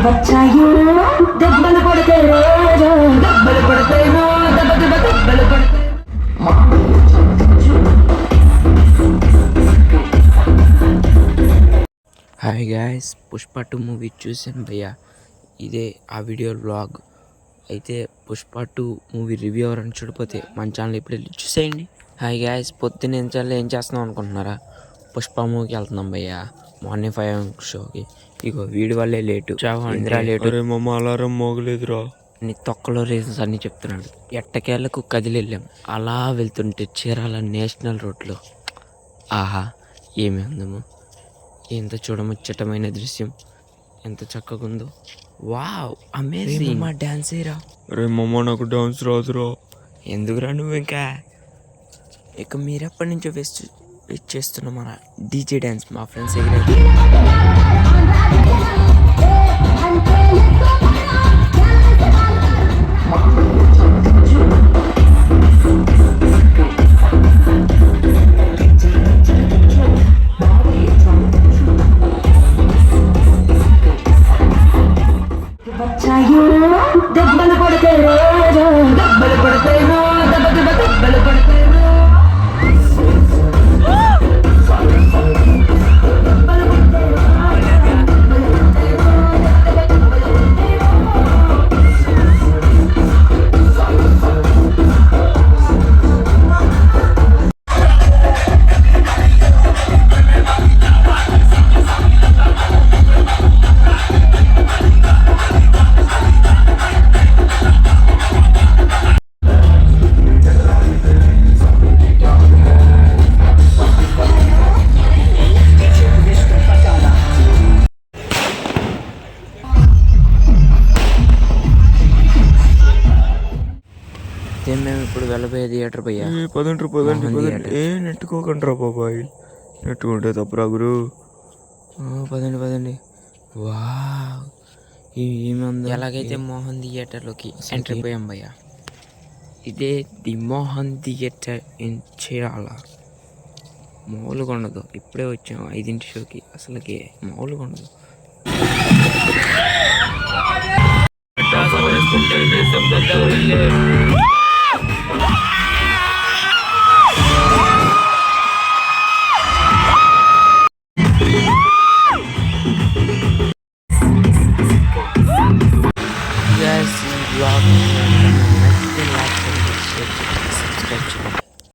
వచ్చాయో దెబ్బలు పడితే రోజు దెబ్బలు పడతాయో దెబ్బలు పడతాయి. హాయ్ గాయస్, పుష్ప 2 మూవీ చూసాను భయ్యా. ఇదే ఆ వీడియో వ్లాగ్. అయితే పుష్ప 2 మూవీ రివ్యూ ఎవరైనా చూడకపోతే మన ఛానల్ ఇప్పుడు వెళ్ళి చూసేయండి. హాయ్ గాయస్, పొద్దున్న ఏం చేస్తున్నాం అనుకుంటున్నారా? పుష్ప మూవీకి వెళ్తున్నాం భయ్యా. మార్నింగ్ 5 షోకి. ఇగో వీడి వల్లే లేటు, ఇంద్రా లేటు. అలారం మోగలేదురా నీ తొక్కలో రీజన్స్ అన్నీ చెప్తున్నాడు. ఎట్టకేళ్లకు కదిలి వెళ్ళాం. అలా వెళ్తుంటే చీరాల నేషనల్ రోడ్లో ఆహా ఏమి అందము, ఎంత చూడముచ్చటమైన దృశ్యం, ఎంత చక్కగా ఉందో. Wow, amazing. మా డాన్స్ ఏరా. రే మమ్మ, నాకు డాన్స్ రాదురా. ఎందుకురా నువ్వు ఇంకా? ఇక మీరెప్పటి నుంచో వెయిట్ చేస్తున్న మన డీజే డ్యాన్స్ మా ఫ్రెండ్స్ ఎగిరే. వచ్చాయో దెబ్బలు పడితే రోజు దెబ్బలు పడతాయో దెబ్బలు పడతాయో. మేము ఇప్పుడు వెళ్ళబోయే థియేటర్ భయ్యా. పదండి నెట్టుకోకండి రా బాబాయ్. నెట్టుకుంటే తప్పురా గురు. పదండి. వావ్, ఏముంది. ఎలాగైతే మోహన్ థియేటర్లోకి ఎంటర్ అయిపోయాం భయ్యా. ఇదే the Mohan theatre in Chirala. మామూలుగా ఉండదు. ఇప్పుడే వచ్చాం 5 షోకి. అసలుకి మామూలుగా ఉండదు.